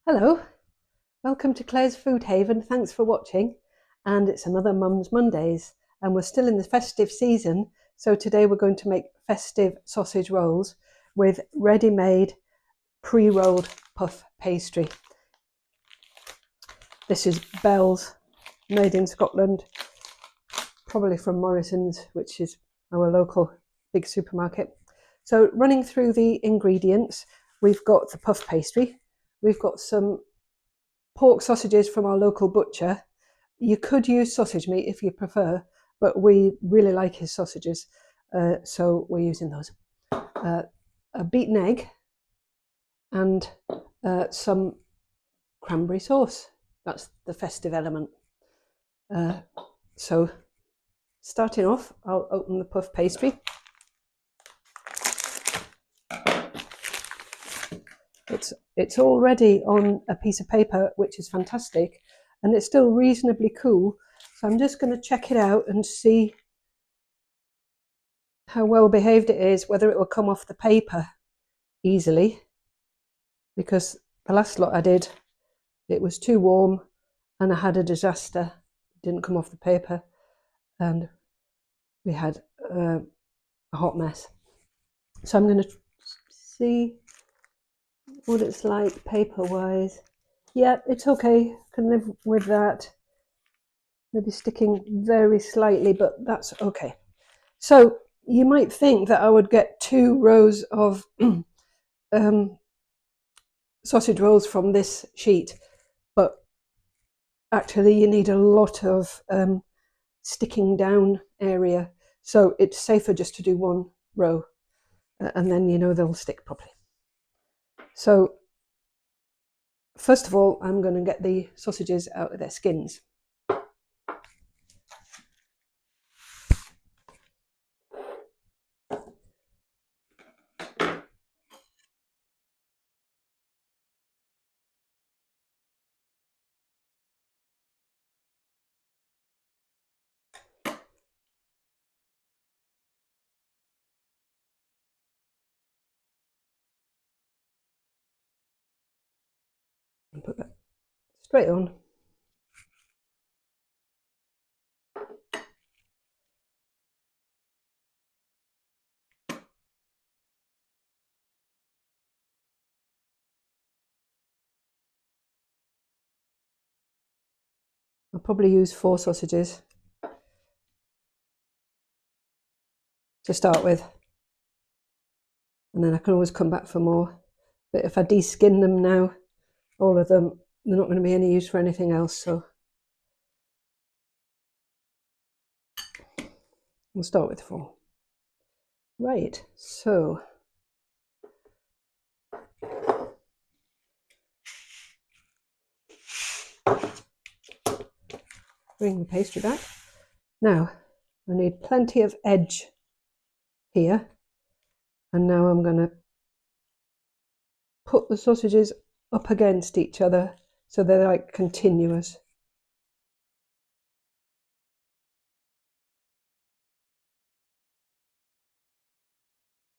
Hello, welcome to Claire's Food Haven. Thanks for watching. And it's another Mum's Mondays, and we're still in the festive season. So today we're going to make festive sausage rolls with ready-made pre-rolled puff pastry. This is Bell's, made in Scotland, probably from Morrison's, which is our local big supermarket. So running through the ingredients, we've got the puff pastry, we've got some pork sausages from our local butcher. You could use sausage meat if you prefer, but we really like his sausages, so we're using those. A beaten egg and some cranberry sauce. That's the festive element. So starting off, I'll open the puff pastry. It's already on a piece of paper, which is fantastic, and it's still reasonably cool. So I'm just going to check it out and see how well behaved it is, whether it will come off the paper easily, because the last lot I did, it was too warm and I had a disaster. It didn't come off the paper and we had a hot mess. So I'm going to see what it's like paper wise. Yeah, it's okay, can live with that. Maybe sticking very slightly, but that's okay. So you might think that I would get 2 rows of sausage rolls from this sheet, but actually you need a lot of sticking down area, so it's safer just to do 1 row, and then you know they'll stick properly. So first of all, I'm going to get the sausages out of their skins. And put that straight on. I'll probably use 4 sausages to start with, and then I can always come back for more. But if I de-skin them now, all of them, they're not going to be any use for anything else, so we'll start with 4. Right, so bring the pastry back. Now I need plenty of edge here, and now I'm going to put the sausages up against each other so they're like continuous.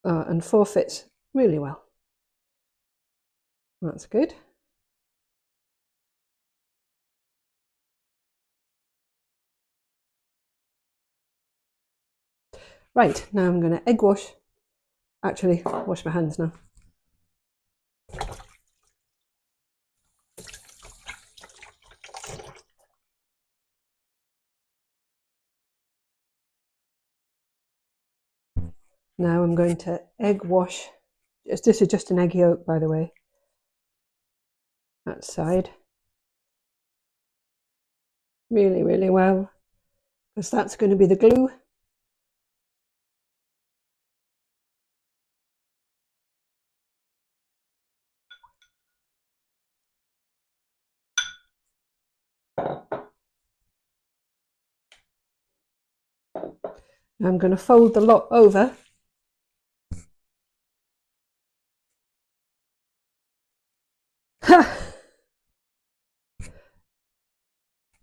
And 4 fits really well. That's good. Right, now I'm going to egg wash. Actually, wash my hands now. Now I'm going to egg wash. This is just an egg yolk, by the way. That side. Really, really well, because that's going to be the glue. I'm going to fold the lot over.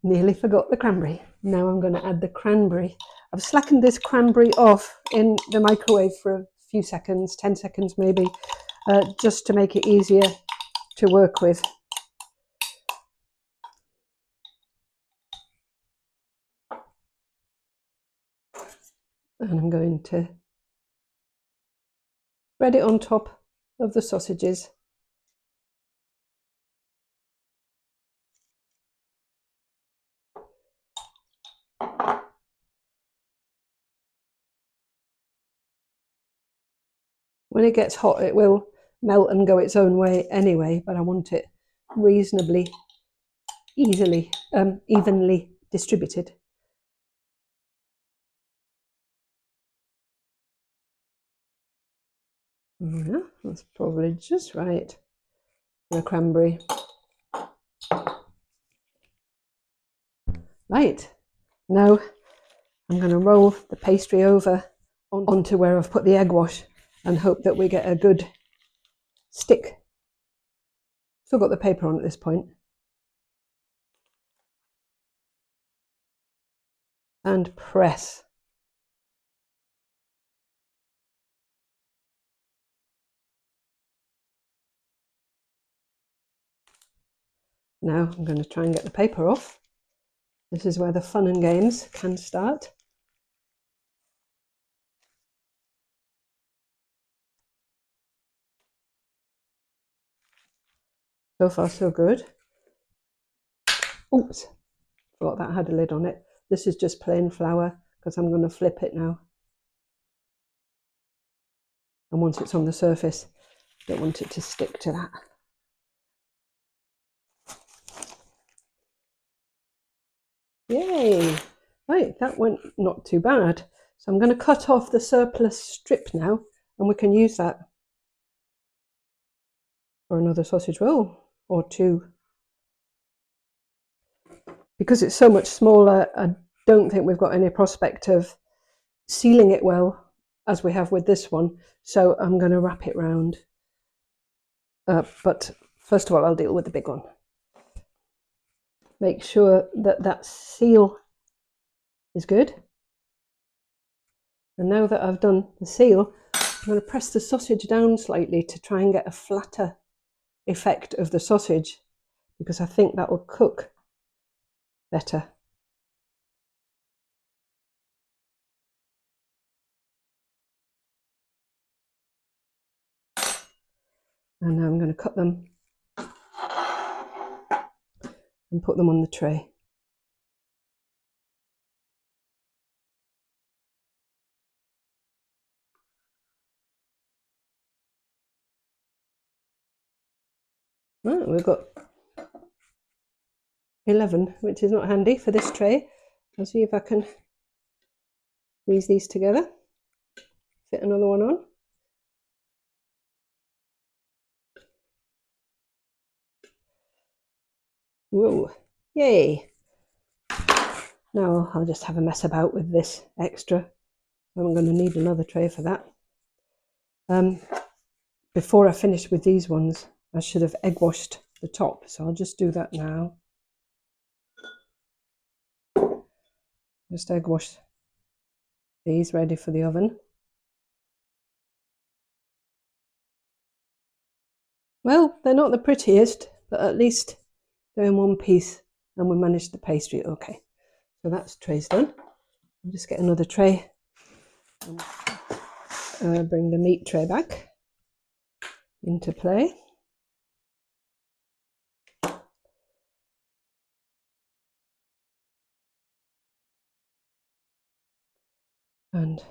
Nearly forgot the cranberry. Now I'm going to add the cranberry. I've slackened this cranberry off in the microwave for a few seconds, 10 seconds maybe, just to make it easier to work with. And I'm going to spread it on top of the sausages. When it gets hot, it will melt and go its own way anyway, but I want it reasonably evenly distributed. Yeah, that's probably just right for the cranberry. Right, now I'm going to roll the pastry over onto where I've put the egg wash and hope that we get a good stick. Still got the paper on at this point. And press. Now I'm going to try and get the paper off. This is where the fun and games can start. So far so good. Oops, forgot that had a lid on it. This is just plain flour because I'm going to flip it now. And once it's on the surface, I don't want it to stick to that. Yay! Right, that went not too bad. So I'm going to cut off the surplus strip now, and we can use that for another sausage roll or two. Because it's so much smaller, I don't think we've got any prospect of sealing it well as we have with this one. So I'm going to wrap it round. But first of all, I'll deal with the big one. Make sure that that seal is good. And now that I've done the seal, I'm going to press the sausage down slightly to try and get a flatter effect of the sausage, because I think that will cook better. And now I'm going to cut them and put them on the tray. Right, we've got 11, which is not handy for this tray. I'll see if I can squeeze these together, fit another one on. Whoa, yay! Now I'll just have a mess about with this extra. I'm going to need another tray for that. Before I finish with these ones, I should have egg washed the top, so I'll just do that now. Just egg wash these ready for the oven. Well, they're not the prettiest, but at least they're in one piece and we managed the pastry okay. So that's tray's done. I'll just get another tray and bring the meat tray back into play. And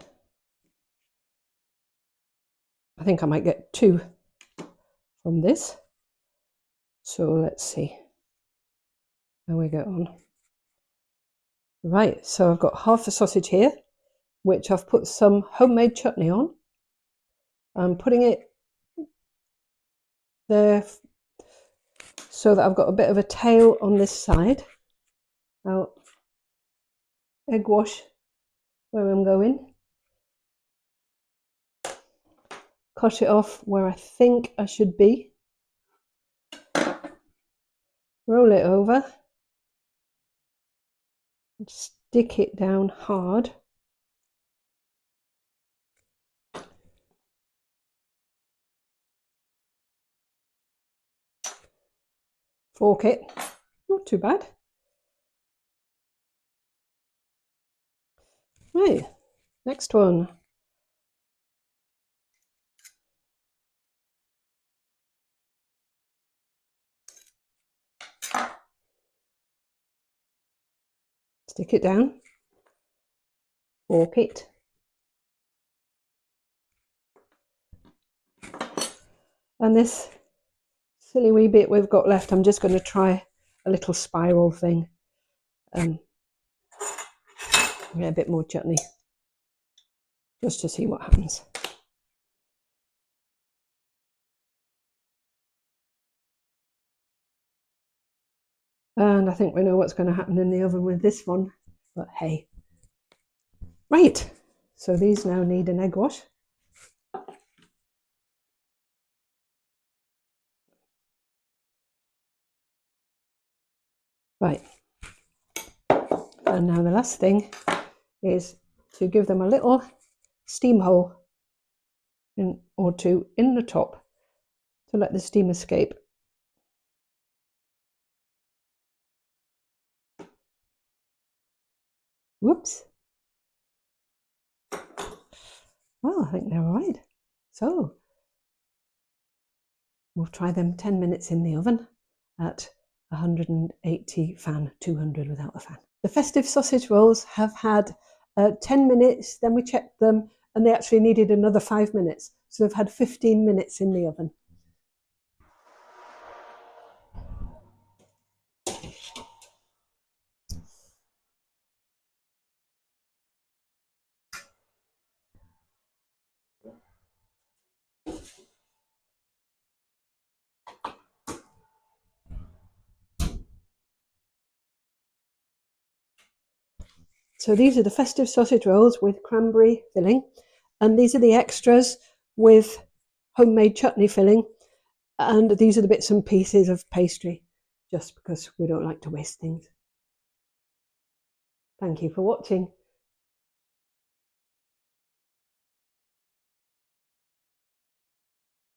I think I might get 2 from this. So let's see how we get on. Right, so I've got half the sausage here, which I've put some homemade chutney on. I'm putting it there so that I've got a bit of a tail on this side. I'll egg wash where I'm going. Cut it off where I think I should be. Roll it over. Stick it down hard. Fork it. Not too bad. Right. Next one. Stick it down, fork it, and this silly wee bit we've got left, I'm just going to try a little spiral thing. Get a bit more chutney, just to see what happens. And I think we know what's going to happen in the oven with this one, but hey. Right, so these now need an egg wash. Right, and now the last thing is to give them a little steam hole or two in the top to let the steam escape. Whoops. Well, I think they're all right. So we'll try them 10 minutes in the oven at 180 fan, 200 without a fan. The festive sausage rolls have had 10 minutes, then we checked them and they actually needed another 5 minutes. So they've had 15 minutes in the oven. So these are the festive sausage rolls with cranberry filling, and these are the extras with homemade chutney filling, and these are the bits and pieces of pastry, just because we don't like to waste things. Thank you for watching.